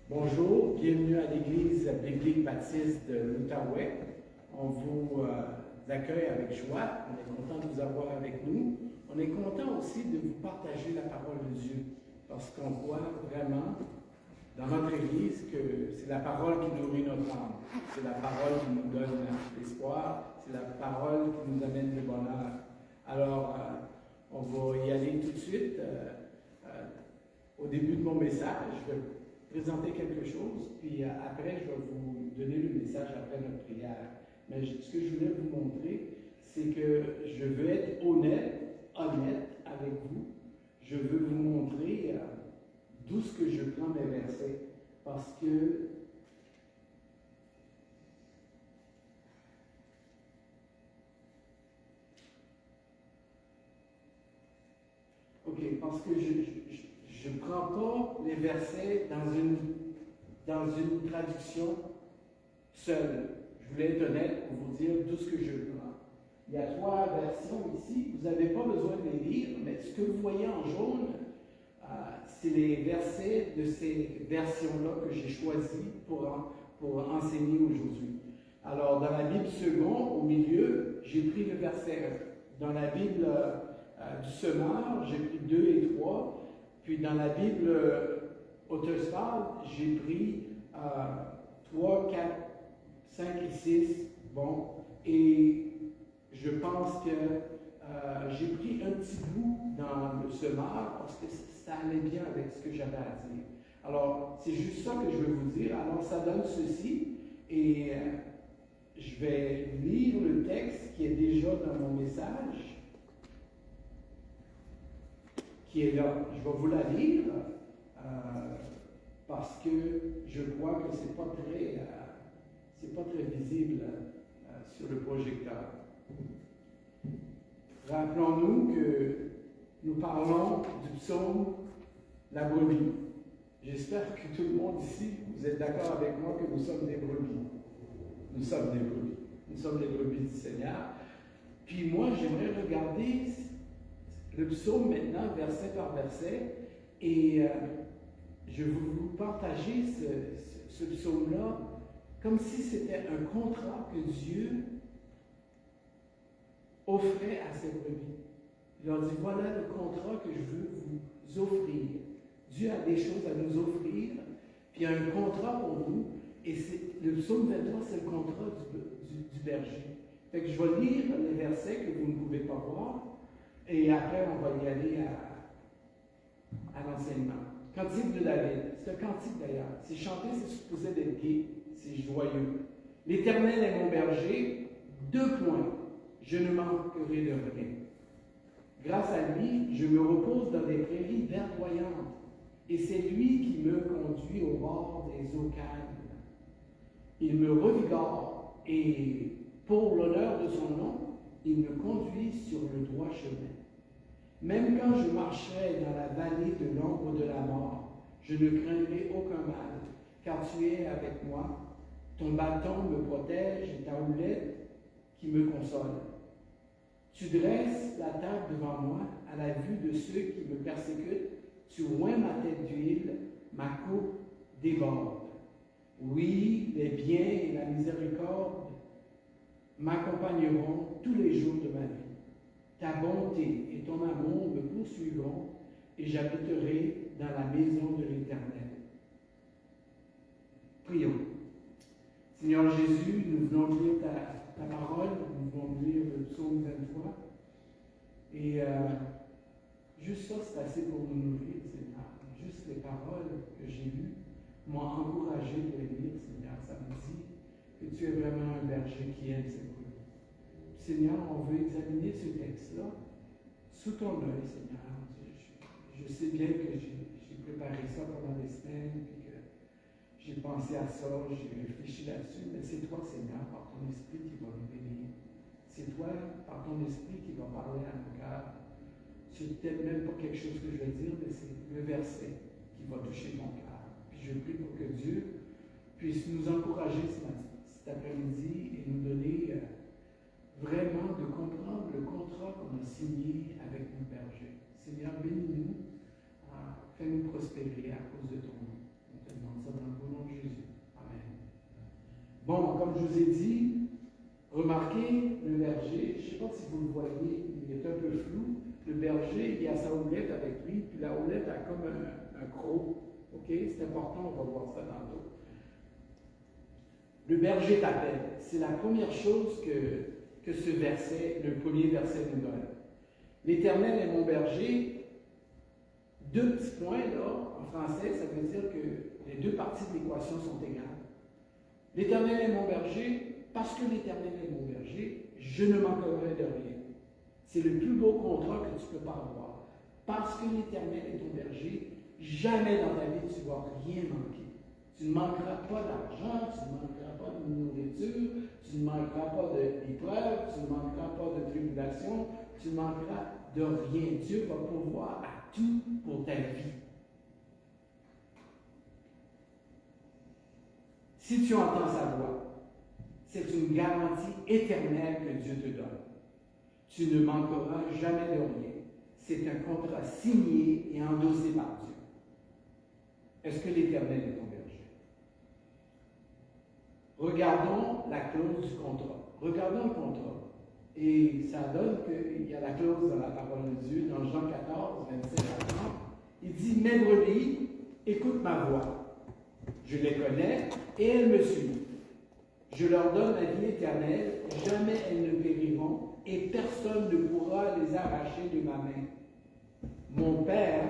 Bonjour, bienvenue à l'Église biblique baptiste de l'Outaouais. On vous accueille avec joie, on est content de vous avoir avec nous. On est content aussi de vous partager la parole de Dieu, parce qu'on voit vraiment dans notre Église que c'est la parole qui nourrit notre âme, c'est la parole qui nous donne l'espoir, c'est la parole qui nous amène le bonheur. Alors, on va y aller tout de suite. Au début de mon message, je vais présenter quelque chose, puis après, je vais vous donner le message après notre prière. Mais ce que je voulais vous montrer, c'est que je veux être honnête avec vous. Je veux vous montrer d'où ce que je prends mes versets, parce que je ne prends pas les versets dans une traduction seule. Je voulais être honnête pour vous dire d'où ce que je prends. Il y a 3 versions ici. Vous n'avez pas besoin de les lire, mais ce que vous voyez en jaune, c'est les versets de ces versions-là que j'ai choisis pour enseigner aujourd'hui. Alors, dans la Bible second, au milieu, j'ai pris le verset 1. Dans la Bible du semeur, j'ai pris 2 et 3. Puis dans la Bible Autosphale, j'ai pris 3, 4, 5 et 6. Bon, et je pense que j'ai pris un petit bout dans le semeur parce que ça allait bien avec ce que j'avais à dire. Alors, c'est juste ça que je veux vous dire. Alors, ça donne ceci, et je vais lire le texte qui est déjà dans mon message, qui est là. Je vais vous la lire parce que je crois que ce n'est pas très visible sur le projecteur. Rappelons-nous que nous parlons du psaume La brebis. J'espère que tout le monde ici, vous êtes d'accord avec moi que nous sommes des brebis. Nous sommes des brebis. Nous sommes les brebis du Seigneur. Puis moi, j'aimerais regarder le psaume maintenant, verset par verset, et je vais vous partager ce psaume-là comme si c'était un contrat que Dieu offrait à ses brebis. Il leur dit, voilà le contrat que je veux vous offrir. Dieu a des choses à nous offrir, puis il y a un contrat pour nous, et le psaume 23, c'est le contrat du berger. Fait que je vais lire les versets que vous ne pouvez pas voir, et après on va y aller à l'enseignement. Cantique de David, c'est un cantique d'ailleurs. C'est chanté, c'est supposé d'être gai, c'est joyeux. L'Éternel est mon berger, 2 points. Je ne manquerai de rien. Grâce à lui, je me repose dans des prairies verdoyantes, et c'est lui qui me conduit au bord des eaux calmes. Il me revigore, et pour l'honneur de son nom, il me conduit sur le droit chemin. Même quand je marcherai dans la vallée de l'ombre de la mort, je ne craindrai aucun mal, car tu es avec moi. Ton bâton me protège et ta houlette qui me console. Tu dresses la table devant moi à la vue de ceux qui me persécutent. Tu oins ma tête d'huile, ma coupe déborde. Oui, les biens et la miséricorde m'accompagneront tous les jours de ma vie. Ta bonté et ton amour me poursuivront, et j'habiterai dans la maison de l'Éternel. Prions. Seigneur Jésus, nous venons lire ta parole, nous venons lire le psaume 23, et juste ça, c'est assez pour nous nourrir, Seigneur. Juste les paroles que j'ai lues m'ont encouragé de les lire, Seigneur. Ça me dit que tu es vraiment un berger qui aime ses brebis. Seigneur, on veut examiner ce texte-là sous ton œil, Seigneur. Je sais bien que j'ai préparé ça pendant des semaines, puis que j'ai pensé à ça, j'ai réfléchi là-dessus, mais c'est toi, Seigneur, par ton esprit qui va nous bénir. C'est toi, par ton esprit, qui va parler à nos cœurs. C'est peut-être même pas quelque chose que je vais dire, mais c'est le verset qui va toucher mon cœur. Puis je prie pour que Dieu puisse nous encourager cet après-midi et nous donner vraiment de comprendre le contrat qu'on a signé avec nos bergers. Seigneur, bénis-nous, fais-nous prospérer à cause de ton nom. On te demande ça dans le vous ai dit, remarquez le berger, je ne sais pas si vous le voyez, il est un peu flou. Le berger, il a sa houlette avec lui, puis la houlette a comme un croc. OK? C'est important, on va voir ça tantôt. Le berger t'appelle. C'est la première chose que ce verset, le premier verset nous donne. L'Éternel est mon berger. Deux petits points, là, en français, ça veut dire que les deux parties de l'équation sont égales. L'Éternel est mon berger, parce que l'Éternel est mon berger, je ne manquerai de rien. C'est le plus beau contrat que tu peux pas avoir. Parce que l'Éternel est ton berger, jamais dans ta vie tu ne vas rien manquer. Tu ne manqueras pas d'argent, tu ne manqueras pas de nourriture, tu ne manqueras pas d'épreuves, tu ne manqueras pas de tribulation, tu ne manqueras de rien. Dieu va pourvoir à tout pour ta vie. Si tu entends sa voix, c'est une garantie éternelle que Dieu te donne. Tu ne manqueras jamais de rien. C'est un contrat signé et endossé par Dieu. Est-ce que l'Éternel est ton berger? Regardons la clause du contrat. Regardons le contrat. Et ça donne qu'il y a la clause dans la parole de Dieu, dans Jean 14, 27 à 30. Il dit, mes brebis, écoute ma voix. Je les connais et elles me suivent. Je leur donne la vie éternelle, jamais elles ne périront et personne ne pourra les arracher de ma main. Mon Père,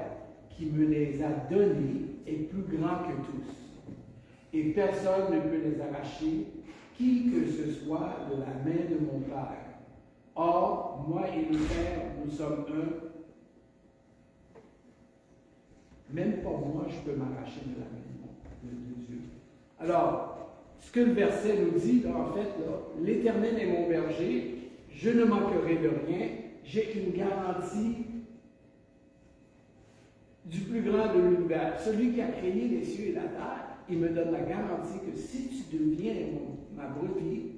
qui me les a donnés, est plus grand que tous. Et personne ne peut les arracher, qui que ce soit, de la main de mon Père. Or, moi et le Père, nous sommes un. Même pas moi, je peux m'arracher de la main de Dieu. Alors, ce que le verset nous dit, là, en fait, l'Éternel est mon berger, je ne manquerai de rien, j'ai une garantie du plus grand de l'univers. Celui qui a créé les cieux et la terre, il me donne la garantie que si tu deviens ma brebis,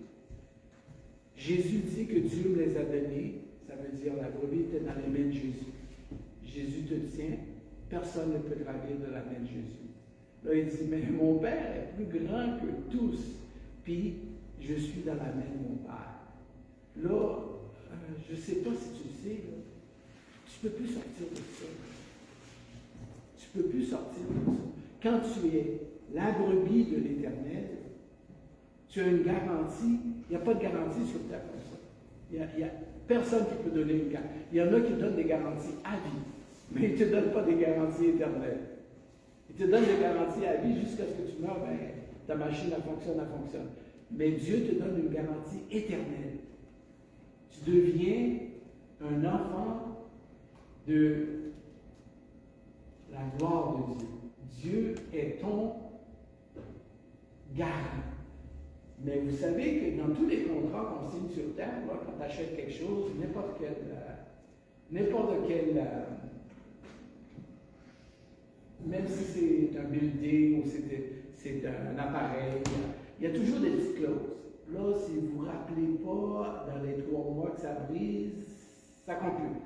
Jésus dit que Dieu me les a donnés, ça veut dire la brebis était dans les mains de Jésus. Jésus te tient, personne ne peut te ravir de la main de Jésus. Là, il dit, mais mon Père est plus grand que tous, puis je suis dans la main de mon Père. Là, je ne sais pas si tu le sais, là, tu ne peux plus sortir de ça. Tu ne peux plus sortir de ça. Quand tu es la brebis de l'Éternel, tu as une garantie. Il n'y a pas de garantie sur terre comme ça. Il y a personne qui peut donner une garantie. Il y en a qui donnent des garanties à vie, mais ils ne te donnent pas des garanties éternelles. Il te donne des garanties à vie jusqu'à ce que tu meurs, ben, ta machine, elle fonctionne. Mais Dieu te donne une garantie éternelle. Tu deviens un enfant de la gloire de Dieu. Dieu est ton garant. Mais vous savez que dans tous les contrats qu'on signe sur terre, là, quand tu achètes quelque chose, n'importe quel même si c'est un building ou c'est un appareil, il y a toujours des petites clauses. Là, si vous ne vous rappelez pas dans les 3 mois que ça brise, ça compte plus.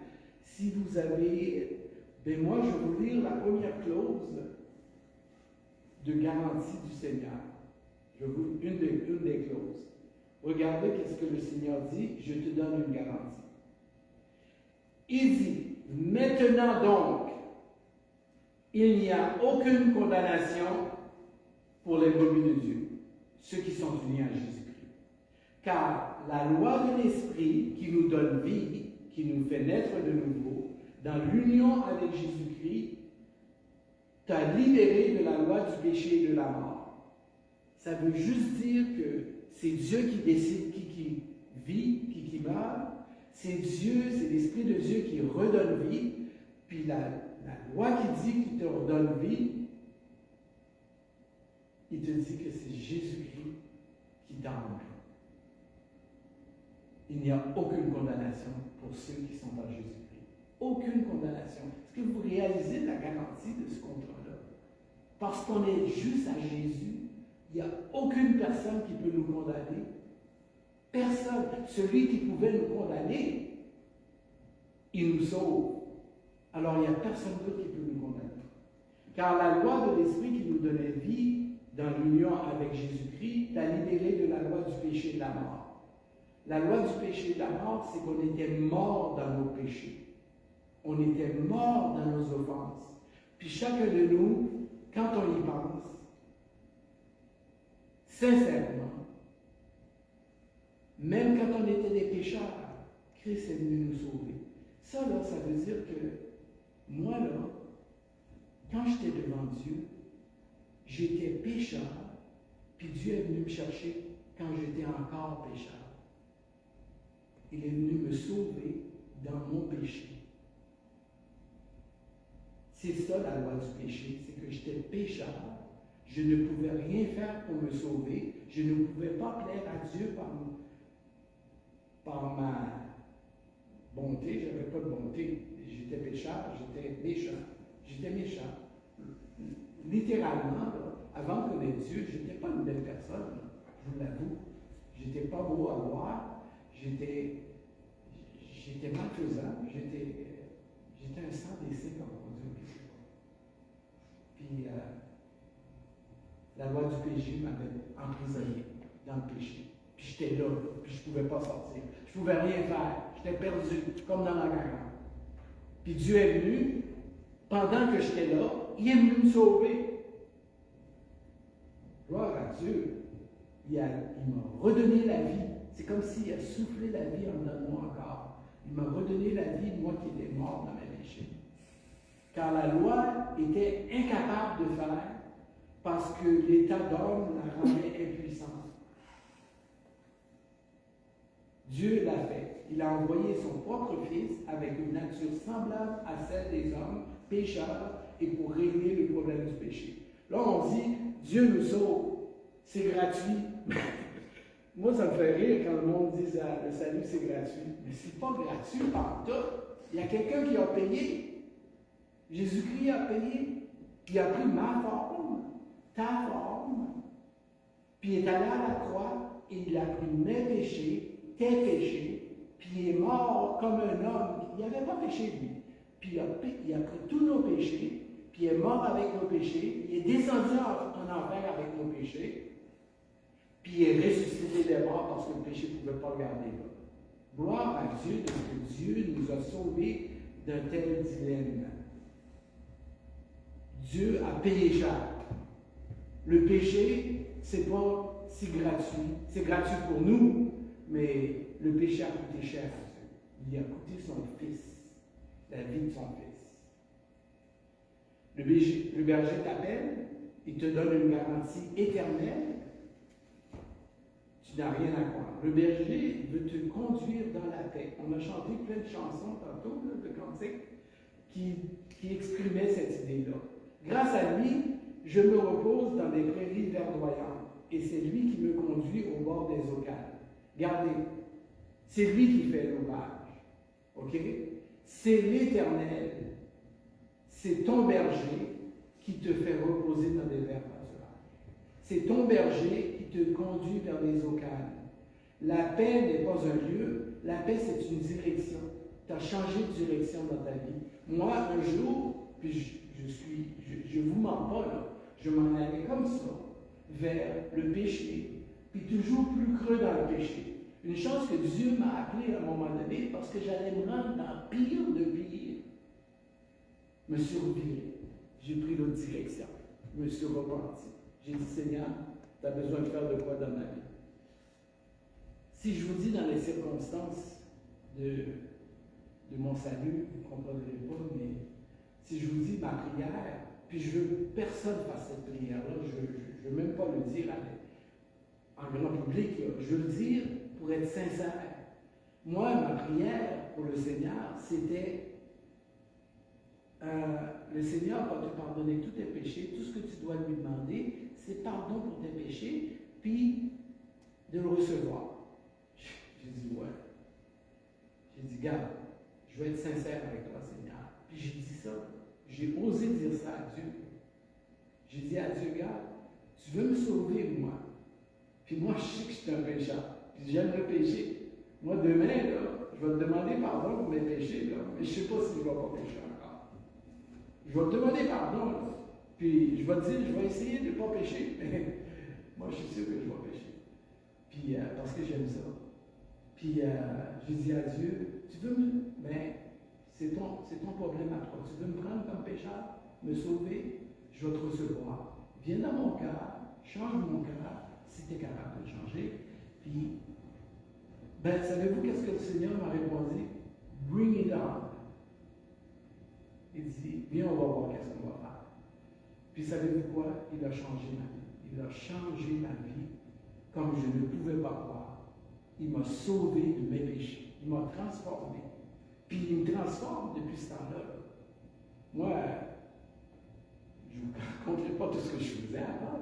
Si vous avez... Ben moi, je vais vous lire la première clause de garantie du Seigneur. Une des clauses. Regardez qu'est-ce que le Seigneur dit, je te donne une garantie. Il dit, maintenant donc, il n'y a aucune condamnation pour les brebis de Dieu, ceux qui sont unis à Jésus-Christ. Car la loi de l'Esprit qui nous donne vie, qui nous fait naître de nouveau, dans l'union avec Jésus-Christ, t'a libéré de la loi du péché et de la mort. Ça veut juste dire que c'est Dieu qui décide qui vit, qui meurt. C'est Dieu, c'est l'Esprit de Dieu qui redonne vie. Puis la loi qui dit qu'il te redonne vie, il te dit que c'est Jésus-Christ qui t'a enlevé. Il n'y a aucune condamnation pour ceux qui sont en Jésus-Christ. Aucune condamnation. Est-ce que vous réalisez la garantie de ce contrat-là? Parce qu'on est juste à Jésus, il n'y a aucune personne qui peut nous condamner. Personne. Celui qui pouvait nous condamner, il nous sauve. Alors il n'y a personne d'autre qui peut nous condamner. Car la loi de l'Esprit qui nous donnait vie dans l'union avec Jésus-Christ t'a libéré de la loi du péché et de la mort. La loi du péché et de la mort, c'est qu'on était mort dans nos péchés. On était mort dans nos offenses. Puis chacun de nous, quand on y pense, sincèrement, même quand on était des pécheurs, Christ est venu nous sauver. Ça, là, ça veut dire que moi, là, quand j'étais devant Dieu, j'étais pécheur, puis Dieu est venu me chercher quand j'étais encore pécheur. Il est venu me sauver dans mon péché. C'est ça la loi du péché, c'est que j'étais pécheur. Je ne pouvais rien faire pour me sauver. Je ne pouvais pas plaire à Dieu par ma bonté. Je n'avais pas de bonté. J'étais pécheur, j'étais méchant. J'étais méchant. Littéralement, là, avant de connaître Dieu, je n'étais pas une belle personne, là, je vous l'avoue. Je n'étais pas beau à voir. J'étais malfaisant. J'étais un sang des saints, comme on dit. Puis, la loi du péché m'avait emprisonné dans le péché. Puis j'étais là, puis je ne pouvais pas sortir. Je ne pouvais rien faire. J'étais perdu, comme dans la garage. Puis Dieu est venu, pendant que j'étais là, il est venu me sauver. Gloire à Dieu. Il m'a redonné la vie. C'est comme s'il a soufflé la vie en dedans de moi encore. Il m'a redonné la vie, moi qui étais mort dans mes péchés. Car la loi était incapable de faire parce que l'état d'homme la rendait impuissante. Dieu l'a fait. Il a envoyé son propre Fils avec une nature semblable à celle des hommes, pécheurs, et pour régler le problème du péché. Là, on dit, Dieu nous sauve. C'est gratuit. Moi, ça me fait rire quand le monde dit le salut, c'est gratuit. Mais c'est pas gratuit par tout. Il y a quelqu'un qui a payé. Jésus-Christ a payé. Il a pris ma forme, ta forme, puis il est allé à la croix et il a pris mes péchés, tes péchés, puis il est mort comme un homme. Il n'avait pas péché, lui. Puis il a pris tous nos péchés, puis il est mort avec nos péchés, il est descendu en enfer avec nos péchés, puis il est ressuscité des morts parce que le péché ne pouvait pas le garder là. Gloire à Dieu de ce que Dieu nous a sauvés d'un tel dilemme. Dieu a payé cher. Le péché, c'est pas si gratuit. C'est gratuit pour nous, mais le péché a coûté cher à Dieu. Il a coûté son Fils, la vie de son Fils. Le berger t'appelle, il te donne une garantie éternelle. Tu n'as rien à croire. Le berger veut te conduire dans la paix. On a chanté plein de chansons tantôt, là, de cantiques, qui exprimaient cette idée-là. Grâce à lui, je me repose dans des prairies verdoyantes, et c'est lui qui me conduit au bord des eaux calmes. Regardez, c'est lui qui fait l'ouvrage. OK? C'est l'Éternel, c'est ton berger qui te fait reposer dans des verts pâturages. C'est ton berger qui te conduit vers les eaux calmes. La paix n'est pas un lieu, la paix c'est une direction. Tu as changé de direction dans ta vie. Moi, un jour, puis je vous mens pas là, je m'en allais comme ça, vers le péché, puis toujours plus creux dans le péché. Une chance que Dieu m'a appelé à un moment donné, parce que j'allais me rendre dans pire de pire. Je me suis reviré. J'ai pris l'autre direction. Je me suis repenti. J'ai dit, Seigneur, tu as besoin de faire de quoi dans ma vie? Si je vous dis dans les circonstances de mon salut, vous ne comprendrez pas, mais si je vous dis ma prière, puis je veux que personne fasse cette prière-là, je ne veux même pas le dire en grand public, là. Je veux le dire pour être sincère. Moi, ma prière pour le Seigneur, c'était le Seigneur va te pardonner tous tes péchés, tout ce que tu dois lui demander, c'est pardon pour tes péchés, puis de le recevoir. J'ai dit, ouais. J'ai dit, garde, je vais être sincère avec toi, Seigneur. Puis j'ai dit ça. J'ai osé dire ça à Dieu. J'ai dit à Dieu, garde, tu veux me sauver, moi. Puis moi, je sais que je suis un pécheur. Puis j'aime le péché. Moi, demain, là, je vais te demander pardon pour mes péchés, là, mais je ne sais pas si je ne vais pas pécher encore. Je vais te demander pardon, là. Puis je vais te dire, je vais essayer de ne pas pécher, mais moi, je suis sûr que je vais pécher. Puis, parce que j'aime ça. Puis, j'ai dit à Dieu, tu veux me... Ben, c'est ton problème à toi. Tu veux me prendre comme pécheur, me sauver, je vais te recevoir. Viens dans mon cœur, change mon cœur, si tu es capable de le changer. Puis, ben, savez-vous qu'est-ce que le Seigneur m'a répondu? Bring it on. Il dit, viens, on va voir qu'est-ce qu'on va faire. Puis, savez-vous quoi? Il a changé ma vie. Il a changé ma vie comme je ne pouvais pas croire. Il m'a sauvé de mes péchés. Il m'a transformé. Puis il me transforme depuis ce temps-là. Moi, je ne vous raconterai pas tout ce que je faisais avant,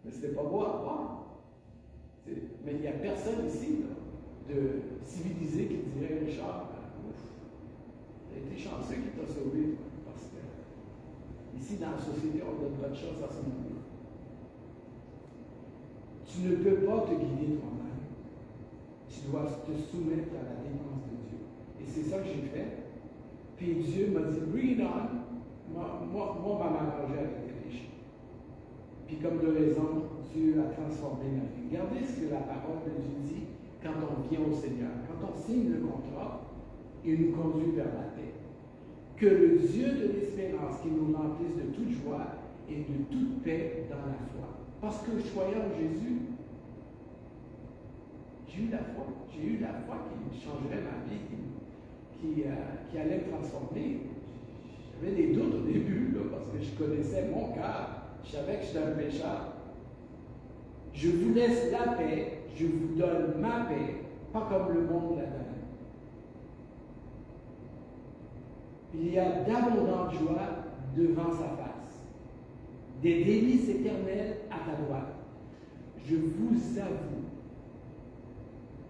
mais ce n'était pas beau à voir. Mais il n'y a personne ici là, de civilisé qui dirait, Richard, tu as été chanceux qui t'a sauvé, parce que ici, dans la société, on donne pas de chance à son monde. Tu ne peux pas te guider toi-même. Tu dois te soumettre à la dépendance de Dieu. Et c'est ça que j'ai fait. Puis Dieu m'a dit, bring it on. Moi, m'a m'arranger avec tes péchés. Puis comme de raison, Dieu a transformé ma vie. Regardez ce que la parole de Dieu dit quand on vient au Seigneur. Quand on signe le contrat, il nous conduit vers la paix. Que le Dieu de l'espérance qui nous remplisse de toute joie et de toute paix dans la foi. Parce que je croyais en Jésus, j'ai eu la foi. J'ai eu la foi qui changerait ma vie, qui allait me transformer. J'avais des doutes au début, là, parce que je connaissais mon cœur. Je savais que j'étais un pécheur. Je vous laisse la paix, je vous donne ma paix, pas comme le monde la donne. Il y a d'abondantes joies devant sa face, des délices éternelles à ta droite. Je vous avoue,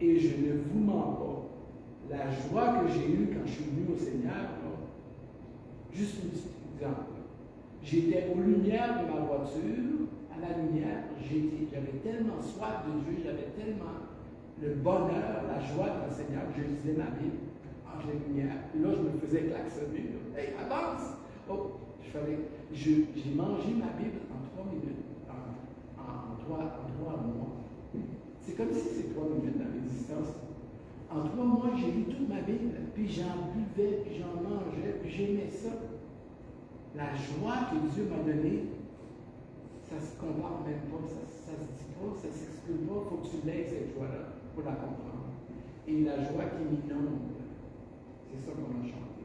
et je ne vous mens pas, la joie que j'ai eue quand je suis venu au Seigneur, là, juste un petit exemple. J'étais aux lumières de ma voiture, à la lumière, j'avais tellement soif de Dieu, j'avais tellement le bonheur, la joie dans le Seigneur, je lisais ma Bible entre les lumières. Puis là, je me faisais klaxonner. Hey, avance! Oh, j'ai mangé ma Bible en 3 minutes, en 3 mois. C'est comme si c'est 3 minutes dans l'existence. En 3 mois, j'ai lu toute ma Bible, puis j'en buvais, puis j'en mangeais, puis j'aimais ça. La joie que Dieu m'a donnée, ça ne se compare même pas, ça ne se dit pas, ça ne s'exprime pas. Il faut que tu l'aies, cette joie-là, pour la comprendre. Et la joie qui m'inonde, c'est ça qu'on a chanté.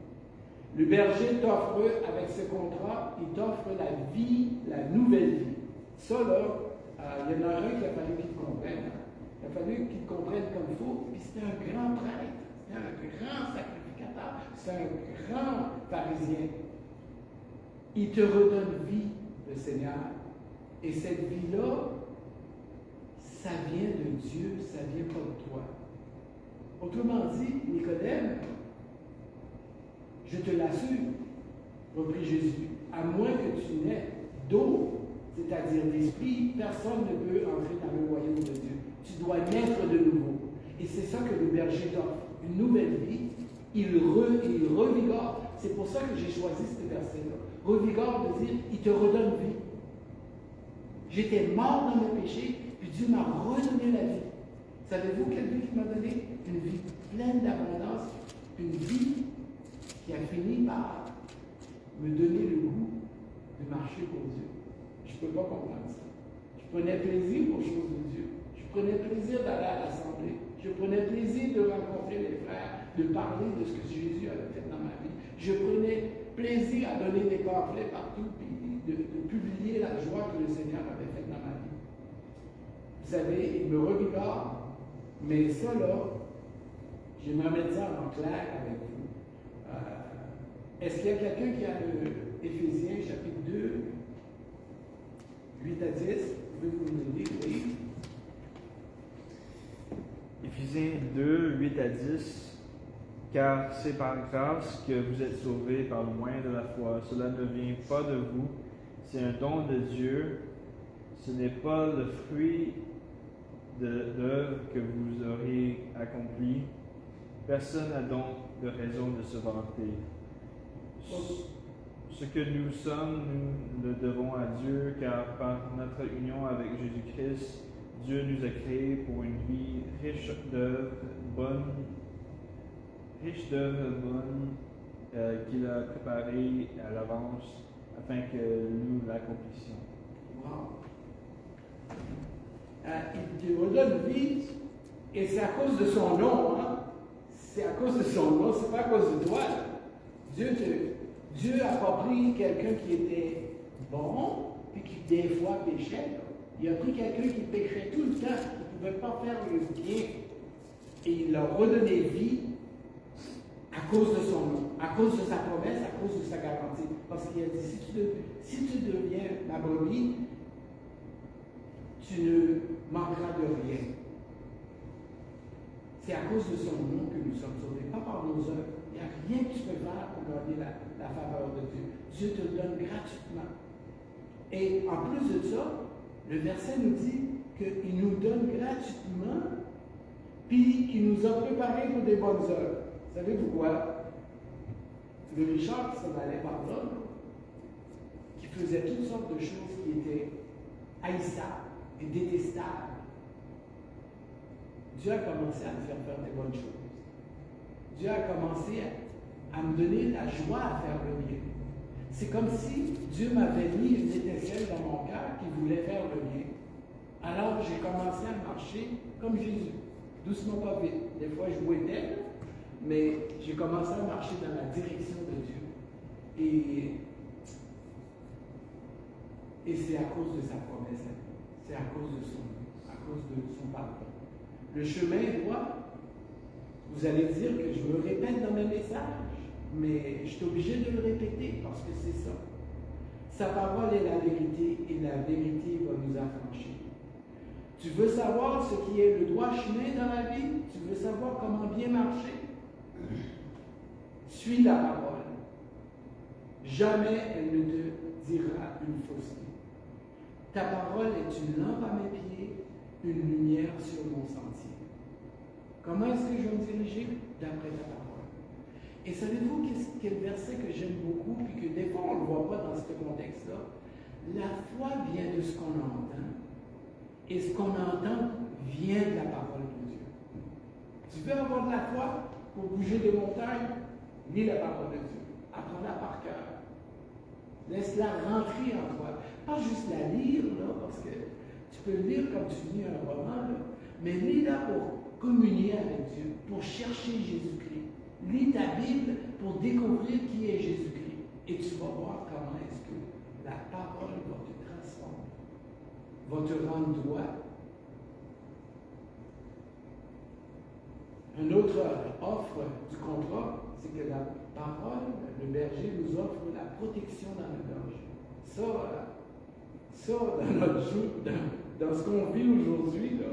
Le berger t'offre, avec ce contrat, il t'offre la vie, la nouvelle vie. Ça, là, il y en a un qui a fallu qu'il comprenne. Il a fallu qu'il comprenne comme il faut. Puis c'était un grand prêtre, c'était un grand sacrificateur, c'est un grand pharisien. Il te redonne vie, le Seigneur. Et cette vie-là, ça vient de Dieu, ça ne vient pas de toi. Autrement dit, Nicodème, je te l'assure, reprit Jésus, à moins que tu n'aies d'eau, c'est-à-dire d'esprit, personne ne peut entrer dans le royaume de Dieu. Tu dois naître de nouveau. Et c'est ça que le berger t'offre, une nouvelle vie. Il revigore. C'est pour ça que j'ai choisi ce verset-là. Revigore veut dire, il te redonne vie. J'étais mort dans mes péchés, puis Dieu m'a redonné la vie. Savez-vous quelle vie qu'il m'a donnée? Une vie pleine d'abondance, une vie qui a fini par me donner le goût de marcher pour Dieu. Je ne peux pas comprendre ça. Je prenais plaisir aux choses de Dieu. Je prenais plaisir d'aller à l'assemblée. Je prenais plaisir de rencontrer les frères, de parler de ce que Jésus avait fait dans ma vie. Je prenais plaisir à donner des pamphlets partout, puis de publier la joie que le Seigneur avait faite dans ma vie. Vous savez, il me revigore, mais ça là, j'aimerais mettre ça en clair avec vous. Est-ce qu'il y a quelqu'un qui a le Éphésiens chapitre 2, 8 à 10? Vous pouvez nous aider, oui. Éphésiens 2, 8 à 10. Car c'est par grâce que vous êtes sauvés par le moyen de la foi. Cela ne vient pas de vous, c'est un don de Dieu. Ce n'est pas le fruit d'œuvre que vous aurez accompli. Personne n'a donc de raison de se vanter. Ce que nous sommes, nous le devons à Dieu, car par notre union avec Jésus-Christ, Dieu nous a créés pour une vie riche d'œuvres bonnes, qu'il a préparées à l'avance afin que nous l'accomplissions. Wow. Il te redonne vie, et c'est à cause de son nom. Hein? C'est à cause de son nom, c'est pas à cause de toi. Dieu n'a pas pris quelqu'un qui était bon, puis qui des fois péchait. Là. Il a pris quelqu'un qui péchait tout le temps, qui ne pouvait pas faire le bien, et il l'a redonné vie à cause de son nom, à cause de sa promesse, à cause de sa garantie. Parce qu'il a dit, si tu deviens ma brebis, tu ne manqueras de rien. C'est à cause de son nom que nous sommes sauvés, pas par nos œuvres. Il n'y a rien que tu peux faire pour gagner la faveur de Dieu. Dieu te le donne gratuitement. Et en plus de ça, le verset nous dit qu'il nous donne gratuitement, puis qu'il nous a préparés pour des bonnes œuvres. Savez-vous quoi? Le Richard qui s'en allait par là, qui faisait toutes sortes de choses qui étaient haïssables et détestables, Dieu a commencé à me faire faire des bonnes choses. Dieu a commencé à me donner la joie à faire le bien. C'est comme si Dieu m'avait mis une étincelle dans mon cœur qui voulait faire le bien. Alors j'ai commencé à marcher comme Jésus. Doucement, pas vite. Des fois, je boitais, mais j'ai commencé à marcher dans la direction de Dieu. Et c'est à cause de sa promesse. C'est à cause de son pardon. Le chemin est droit. Vous allez dire que je me répète dans mes messages, mais je suis obligé de le répéter parce que c'est ça. Sa parole est la vérité et la vérité va nous affranchir. Tu veux savoir ce qui est le droit chemin dans la vie? Tu veux savoir comment bien marcher? Suis la parole. Jamais elle ne te dira une fausseté. Ta parole est une lampe à mes pieds, une lumière sur mon sentier. Comment est-ce que je vais me diriger? D'après ta parole. Et savez-vous quel verset que j'aime beaucoup, puis que des fois on ne le voit pas dans ce contexte-là? La foi vient de ce qu'on entend, et ce qu'on entend vient de la parole de Dieu. Tu veux avoir de la foi pour bouger des montagnes? Lis la parole de Dieu. Apprends-la par cœur. Laisse-la rentrer en toi. Pas juste la lire, là, parce que tu peux lire comme tu lis un roman, là, mais lis-la pour communier avec Dieu, pour chercher Jésus-Christ. Lis ta Bible pour découvrir qui est Jésus-Christ. Et tu vas voir comment est-ce que la parole va te transformer, va te rendre droit. Une autre offre du contrat, c'est que la parole, le berger nous offre la protection dans le danger. Ça dans notre jour, dans ce qu'on vit aujourd'hui, là,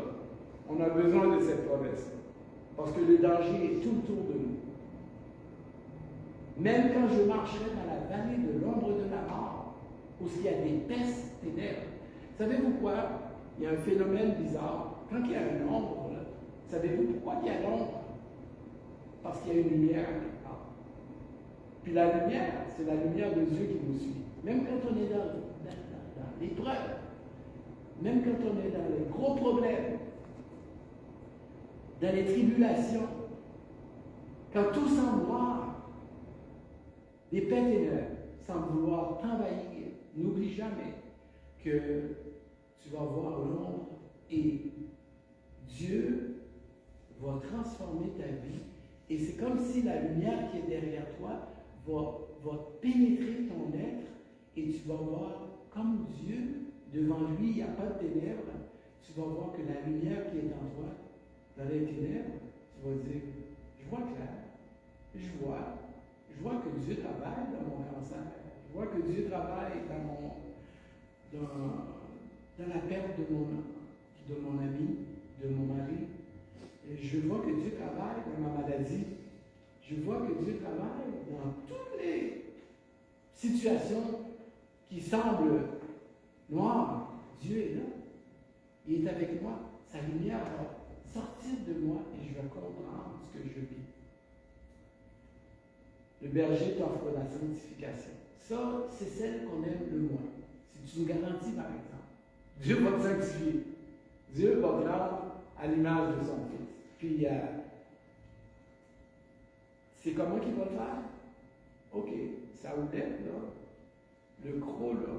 on a besoin de cette promesse. Parce que le danger est tout autour de nous. Même quand je marcherai dans la vallée de l'ombre de la mort, où il y a des pestes ténèbres. Savez-vous quoi? Il y a un phénomène bizarre. Quand il y a une ombre, là, savez-vous pourquoi il y a l'ombre? Parce qu'il y a une lumière quelque part. Puis la lumière, c'est la lumière de Dieu qui nous suit. Même quand on est dans l'épreuve, même quand on est dans les gros problèmes, dans les tribulations, quand tout semble noir, les ténèbres semblent vouloir t'envahir, n'oublie jamais que tu vas voir l'ombre et Dieu va transformer ta vie. Et c'est comme si la lumière qui est derrière toi va pénétrer ton être et tu vas voir comme Dieu, devant lui, il n'y a pas de ténèbres. Tu vas voir que la lumière qui est en toi, dans les ténèbres, tu vas dire, je vois clair, je vois que Dieu travaille dans mon cancer, je vois que Dieu travaille dans la perte de mon ami, de mon mari. Et je vois que Dieu travaille dans ma maladie. Je vois que Dieu travaille dans toutes les situations qui semblent noires. Dieu est là. Il est avec moi. Sa lumière va sortir de moi et je vais comprendre ce que je vis. Le berger t'offre la sanctification. Ça, c'est celle qu'on aime le moins. C'est une garantie, par exemple. Dieu va te sanctifier. Dieu va rendre à l'image de son Fils. Puis, c'est comment qu'il va le faire? OK, ça oulette, là, le gros, là,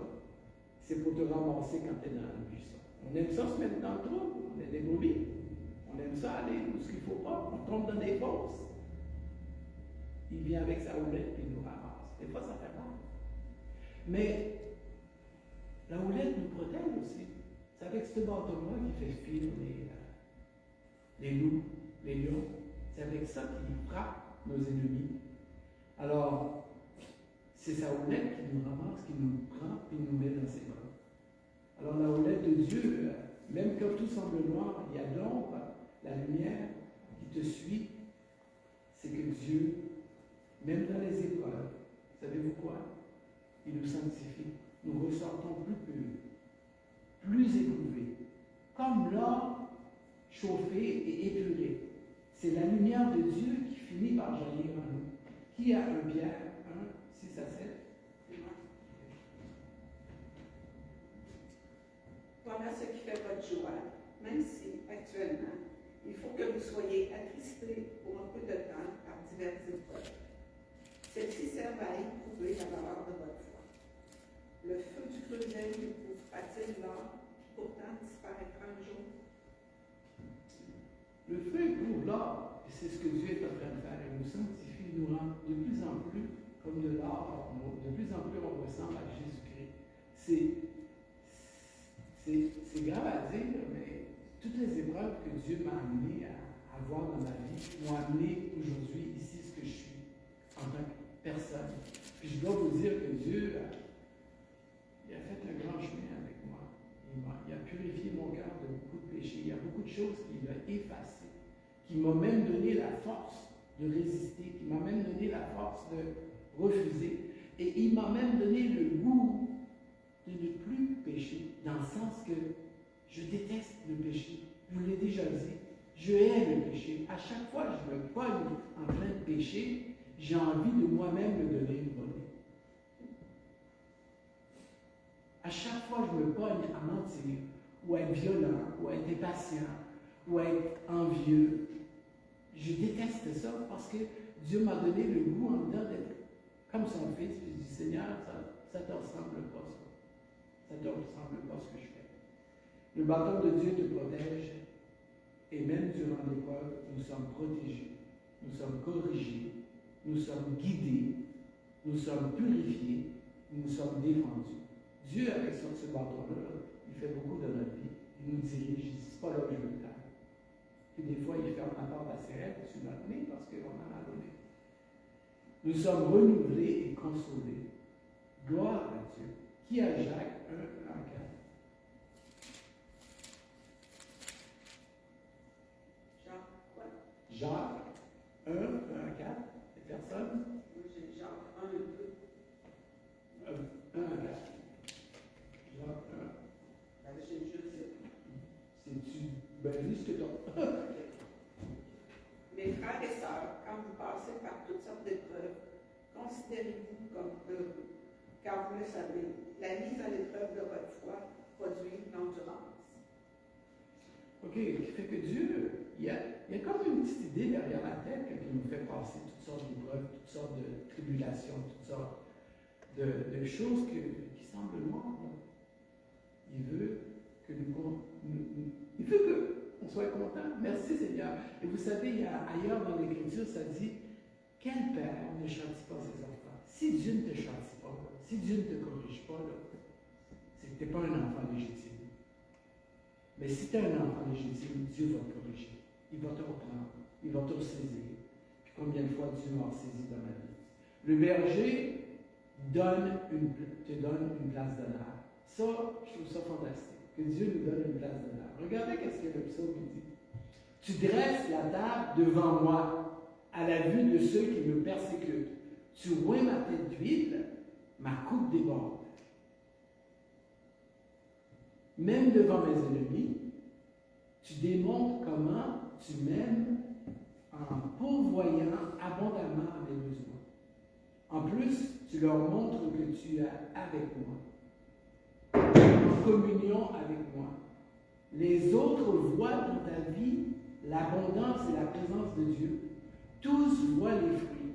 c'est pour te ramasser quand tu es dans le buisson. On aime ça se mettre dans le trou, on est des brebis. On aime ça aller où ce qu'il ne faut pas, on tombe dans des fosses. Il vient avec sa houlette et il nous ramasse. Des fois, ça fait mal. Mais la houlette nous protège aussi. C'est avec ce bâton-là qui fait fuir les loups, les lions. C'est avec ça qu'il frappe nos ennemis. Alors, c'est sa houlette qui nous ramasse, qui nous prend et nous met dans ses bras. Alors, la houlette de Dieu, même quand tout semble noir, il y a l'ombre, la lumière qui te suit. C'est que Dieu, même dans les épreuves, savez-vous quoi? Il nous sanctifie. Nous ressortons plus purs, plus éprouvés, comme l'or chauffé et épuré. C'est la lumière de Dieu qui finit par jaillir en nous. Qui a un Pierre 1, 6 à 7? Voilà ce qui fait votre joie, même si, actuellement, il faut que vous soyez attristés pour un peu de temps par diverses épreuves. Celles-ci servent à éprouver la valeur de votre foi. Le feu du creuset n'éprouvera-t-il l'or, qui pourtant disparaîtra un jour? Le feu éprouve l'or, et c'est ce que Dieu est en train de faire. Il nous sanctifie, il nous rend de plus en plus comme de l'or, de plus en plus on ressemble à Jésus-Christ. C'est grave à dire, mais toutes les épreuves que Dieu m'a amené à voir dans ma vie m'ont amené aujourd'hui ici ce que je suis en tant que personne. Puis je dois vous dire que Dieu il a fait un grand chemin avec moi. Il a purifié mon cœur de beaucoup de péchés. Il y a beaucoup de choses qu'il a effacées, qui m'ont même donné la force de résister, qui m'a même donné la force de refuser. Et il m'a même donné le goût de ne plus pécher, dans le sens que je déteste le péché. Je vous l'ai déjà dit. Je hais le péché. À chaque fois que je me pogne en train de pécher, j'ai envie de moi-même me donner une volée. À chaque fois que je me pogne à mentir, ou à être violent, ou à être impatient, ou à être envieux, je déteste ça parce que Dieu m'a donné le goût en dedans d'être comme son fils. Puis je dis, Seigneur, ça ne te ressemble pas, ça. Ça ne te ressemble pas ce que je fais. Le bâton de Dieu te protège, et même durant l'épreuve, nous sommes protégés, nous sommes corrigés, nous sommes guidés, nous sommes purifiés, nous sommes défendus. Dieu, avec ce bâton-là, il fait beaucoup de notre vie. Il nous dirige, il dit, c'est pas là que je veux le faire. Puis des fois, il ferme la porte assez raide sur notre nez parce qu'on en a donné. Nous sommes renouvelés et consolés. Gloire à Dieu. Qui a Jacques 1, 1 à 4? Jacques quoi? Jacques 1, 1 à 4. Les personnes? Moi, j'ai Jacques 1, 2. 1 à 4. Jacques 1. J'ai juste C'est-tu? Ben, lis ce que tu as. Mes frères et sœurs, quand vous passez par toutes sortes d'épreuves, considérez-vous comme heureux, car vous le savez, la mise à l'épreuve de votre foi produit l'endurance. OK, qui fait que Dieu, il y a comme une petite idée derrière la tête quand il nous fait passer toutes sortes d'épreuves, toutes sortes de tribulations, toutes sortes de choses qui semblent noires. Il veut que il veut qu'on soit content. Merci Seigneur. Et vous savez, il y a ailleurs dans l'Écriture, ça dit, quel père ne châtie pas ses enfants? Si Dieu ne te châtie pas, si Dieu ne te corrige pas, c'est que tu n'es pas un enfant légitime. Mais si tu es un enfant légitime, Dieu va te corriger. Il va te reprendre. Il va te ressaisir. Puis combien de fois Dieu m'a ressaisi dans ma vie? Le berger te donne une place d'honneur. Ça, je trouve ça fantastique. Que Dieu nous donne une place d'honneur. Regardez qu'est-ce que le psaume dit. Tu dresses la table devant moi à la vue de ceux qui me persécutent. Tu oins ma tête d'huile, ma coupe déborde. Même devant mes ennemis, tu démontres comment tu m'aimes en pourvoyant abondamment à mes besoins. En plus, tu leur montres que tu es avec moi, en communion avec moi. les autres voient dans ta vie l'abondance et la présence de Dieu. Tous voient les fruits.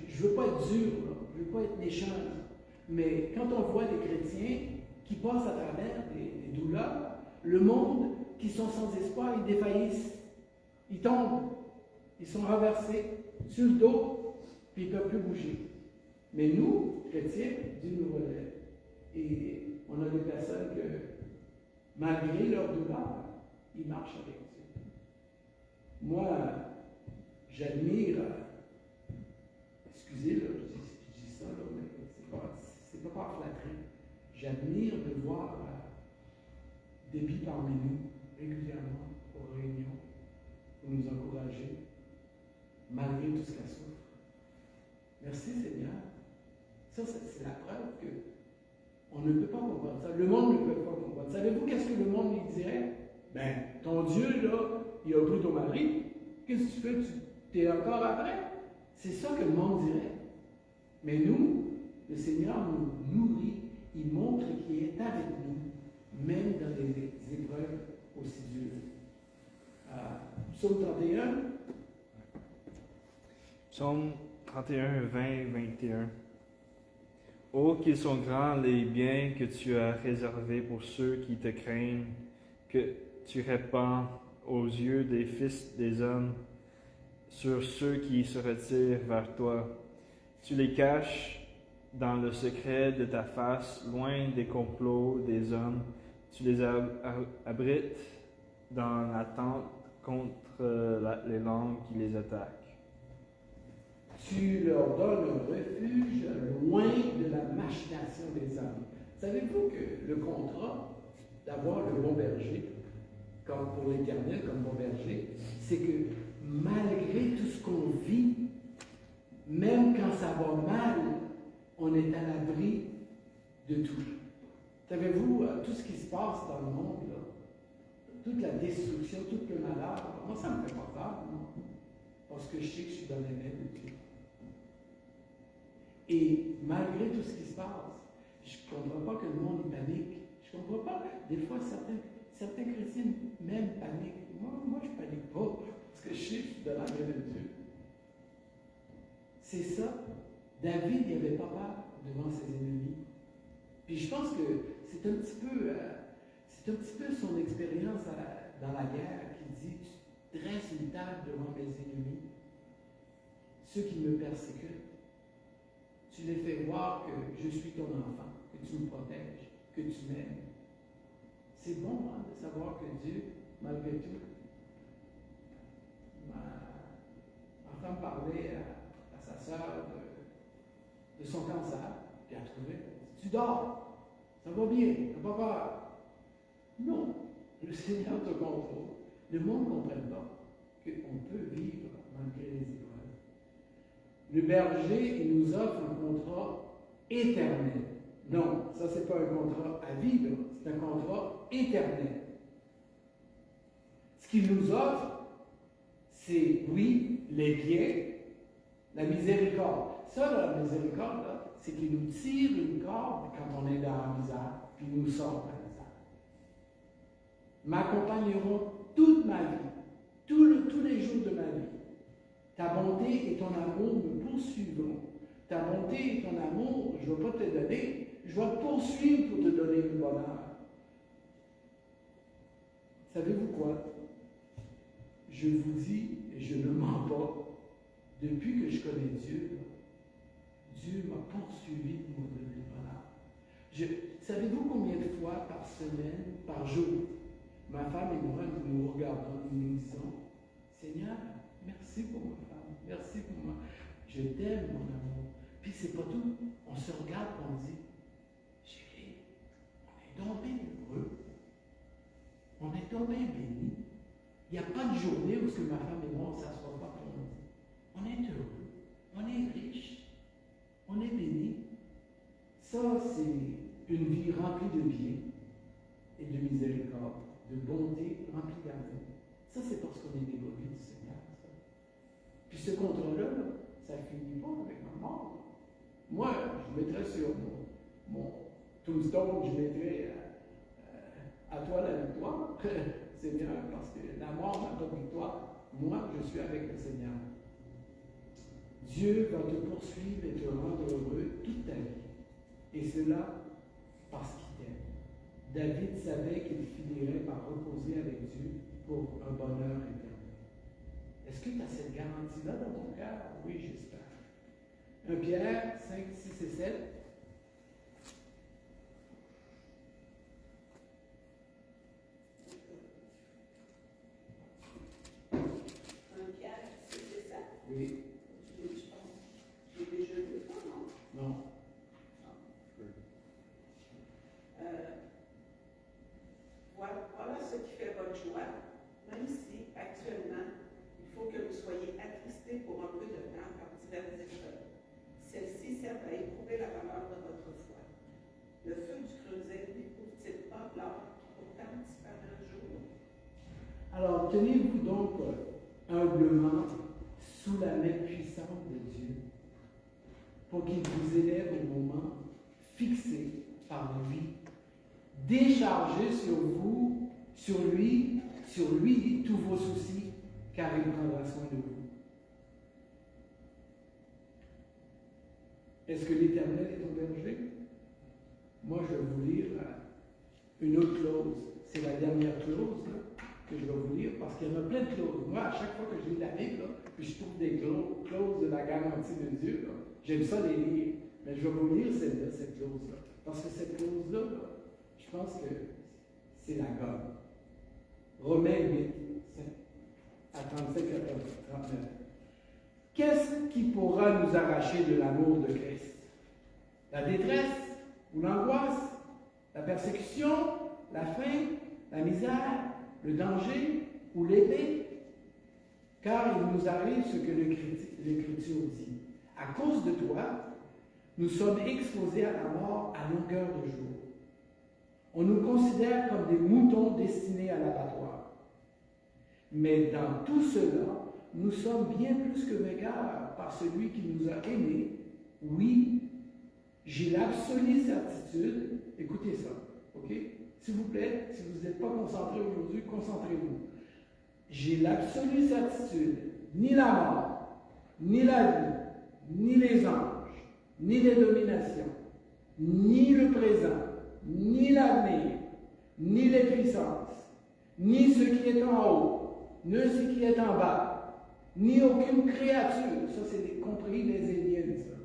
Je ne veux pas être dur, là. Je ne veux pas être méchant, là. Mais quand on voit des chrétiens qui passent à travers des douleurs, le monde, qui sont sans espoir, ils défaillissent. Ils tombent. Ils sont renversés sur le dos, puis ils ne peuvent plus bouger. Mais nous, chrétiens, Dieu nous relève. Et on a des personnes que, malgré leur douleur, ils marchent avec Dieu. Moi, j'admire, excusez, là, je dis ça, là, mais c'est pas par flatterie. J'admire de voir Déby parmi nous, régulièrement, aux réunions, pour nous encourager, malgré tout ce qu'elle souffre. Merci Seigneur. Ça, c'est la preuve que on ne peut pas comprendre ça. Le monde ne peut pas comprendre. Savez-vous qu'est-ce que le monde lui dirait? Ben, ton Dieu, là, il a pris ton mari. Qu'est-ce que tu fais? Tu es encore après? C'est ça que le monde dirait. Mais nous, le Seigneur nous nourrit. Il montre qu'il est avec nous, même dans des épreuves aussi dures. Psaume 31. Psaume 31, 20, 21. Oh, qu'ils sont grands les biens que tu as réservés pour ceux qui te craignent, que tu répands aux yeux des fils des hommes, sur ceux qui se retirent vers toi. Tu les caches dans le secret de ta face, loin des complots des hommes. Tu les abrites dans la tente contre les langues qui les attaquent. Tu leur donnes un refuge loin de la machination des hommes. Savez-vous que le contrat d'avoir le bon berger, comme pour l'Éternel, comme bon berger, c'est que malgré tout ce qu'on vit, même quand ça va mal, on est à l'abri de tout. Savez-vous, tout ce qui se passe dans le monde, là, toute la destruction, tout le malheur, moi ça me fait pas peur, non? Parce que je sais que je suis dans les mains de Dieu. Et malgré tout ce qui se passe, je ne comprends pas que le monde panique. Je ne comprends pas. Des fois, certains chrétiens même paniquent. Moi je ne panique pas, parce que je sais que je suis dans la main de Dieu. C'est ça. David n'avait pas peur devant ses ennemis. Puis je pense que c'est un petit peu son expérience dans la guerre qui dit, tu dresses une table devant mes ennemis, ceux qui me persécutent. Tu les fais voir que je suis ton enfant, que tu me protèges, que tu m'aimes. C'est bon de savoir que Dieu, malgré tout, ma femme parlait à sa sœur de son cancer, puis elle trouvait, tu dors, ça va bien, t'as pas peur. Non, le Seigneur te contrôle. Le monde ne comprenne pas qu'on peut vivre malgré les épreuves. Le berger, il nous offre un contrat éternel. Non, ça, c'est pas un contrat à vivre, c'est un contrat éternel. Ce qu'il nous offre, c'est, oui, les biens, la miséricorde. Ça, la miséricorde, là, c'est qu'il nous tire une corde quand on est dans la misère, puis il nous sort de la misère. M'accompagneront toute ma vie, tous les jours de ma vie. Ta bonté et ton amour me poursuivront. Ta bonté et ton amour, je ne vais pas te donner, je vais te poursuivre pour te donner le bonheur. Savez-vous quoi? Je vous dis, et je ne mens pas, depuis que je connais Dieu, Dieu m'a poursuivi pour me donner le bonheur. Savez-vous combien de fois par semaine, par jour, ma femme et moi, nous regardons, nous nous disons, Seigneur, merci pour ma femme, merci pour moi. Je t'aime, mon amour. Puis c'est pas tout. On se regarde et on dit, chérie, on est tombé heureux. On est tombé béni. Il n'y a pas de journée où ma femme et moi, on ne s'assoit pas pour nous dire, on est heureux, on est riche, on est béni. Ça, c'est une vie remplie de bien et de miséricorde, de bonté, remplie d'amour. Ça, c'est parce qu'on est des brebis du Seigneur. Ça. Puis ce contrat-là, ça ne finit pas avec ma mort. Moi, je mettrais sur mon tombstone, je mettrais à toi la victoire, Seigneur, parce que la mort n'a pas de victoire. Moi, je suis avec le Seigneur. Dieu va te poursuivre et te rendre heureux toute ta vie. Et cela parce qu'il t'aime. David savait qu'il finirait par reposer avec Dieu pour un bonheur éternel. Est-ce que tu as cette garantie-là dans ton cœur? Oui, j'espère. 1 Pierre 5, 6 et 7. 1 Pierre 6 et 7. Oui. J'ai déjà lu ça, non? Non. Voilà ce qui fait votre joie, même si actuellement, il faut que vous soyez attristés pour un peu de temps par diverses épreuves. Celles-ci servent à éprouver la valeur de votre foi. Le feu du creuset n'éprouve-t-il pas l'or qui pourtant disparaît un jour? Alors, tenez-vous donc humblement sous la main puissante de Dieu pour qu'il vous élève au moment fixé par lui. Déchargez sur lui tous vos soucis, car il prendra soin de vous. Est-ce que l'Éternel est ton berger? Moi, je vais vous lire une autre clause. C'est la dernière clause là, que je vais vous lire, parce qu'il y en a plein de clauses. Moi, à chaque fois que je lis la Bible, puis je trouve des clauses de la garantie de Dieu, là, j'aime ça les lire. Mais je vais vous lire cette clause-là. Parce que cette clause-là, je pense que c'est la gomme. Romains 8, à 37, 14, 39. Qu'est-ce qui pourra nous arracher de l'amour de Christ? La détresse ou l'angoisse? La persécution? La faim? La misère? Le danger? Ou l'épée? Car il nous arrive ce que l'Écriture dit. À cause de toi, nous sommes exposés à la mort à longueur de jour. On nous considère comme des moutons destinés à l'abattoir. Mais dans tout cela, nous sommes bien plus que vainqueurs par celui qui nous a aimés. Oui, j'ai l'absolue certitude, écoutez ça, ok? S'il vous plaît, si vous n'êtes pas concentré aujourd'hui, concentrez-vous. J'ai l'absolue certitude, ni la mort, ni la vie, ni les anges, ni les dominations, ni le présent, ni l'avenir, ni les puissances, ni ce qui est en haut, ni ce qui est en bas, ni aucune créature, ça c'est compris les aliens, ça.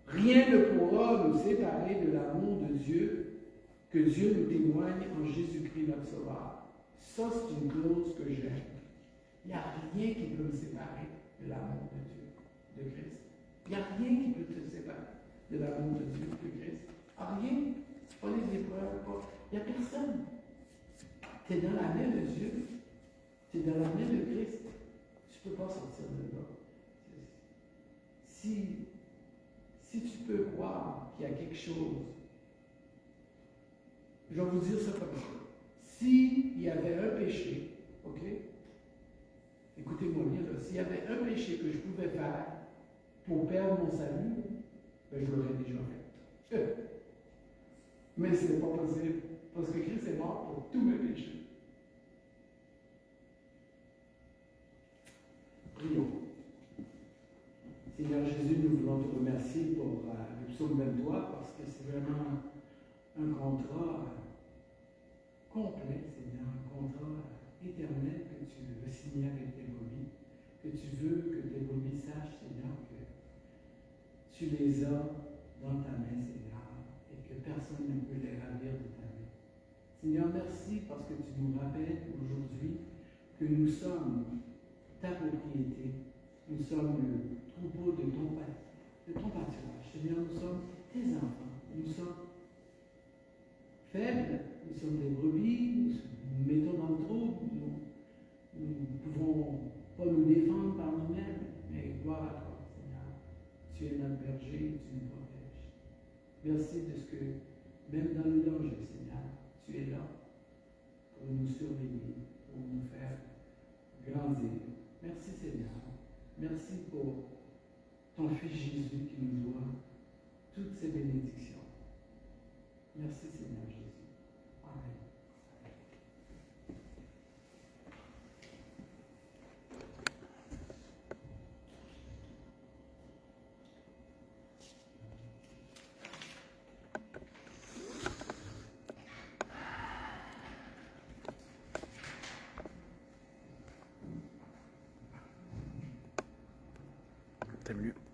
Rien ne pourra nous séparer de l'amour de Dieu que Dieu nous témoigne en Jésus-Christ notre Sauveur. Ça c'est une clause que j'aime. Il n'y a rien qui peut me séparer de l'amour de Dieu, de Christ. Il n'y a rien qui peut te séparer de l'amour de Dieu, de Christ. Rien. Pas les épreuves, pas. Il n'y a personne. Tu es dans la main de Dieu. Tu es dans la main de Christ. Tu ne peux pas sortir de là. Si tu peux croire qu'il y a quelque chose, je vais vous dire ça comme ça. S'il y avait un péché, ok? Écoutez-moi bien, s'il y avait un péché que je pouvais faire pour perdre mon salut, ben, je l'aurais déjà fait. Mais ce n'est pas possible, parce que Christ est mort pour tous mes péchés. Prions. Seigneur Jésus, nous voulons te remercier pour le psaume 23, parce que c'est vraiment un contrat complet, Seigneur, un contrat éternel que tu veux signer avec tes brebis, que tu veux que tes brebis sachent, Seigneur, que tu les as dans ta main, Seigneur, et que personne ne peut les ravir de ta main. Seigneur, merci parce que tu nous rappelles aujourd'hui que nous sommes ta propriété, nous sommes le troupeau de ton pâturage. Seigneur, nous sommes tes enfants, nous sommes faibles, nous sommes des brebis, nous mettons dans le trou, nous ne pouvons pas nous défendre par nous-mêmes, mais gloire à toi, Seigneur. Tu es notre berger, tu nous protèges. Merci de ce que, même dans le danger, Seigneur, tu es là pour nous surveiller, pour nous faire grandir. Merci, Seigneur. Merci pour ton Fils Jésus qui nous doit toutes ces bénédictions. Merci, Seigneur Jésus. Amen. t'aimes mieux.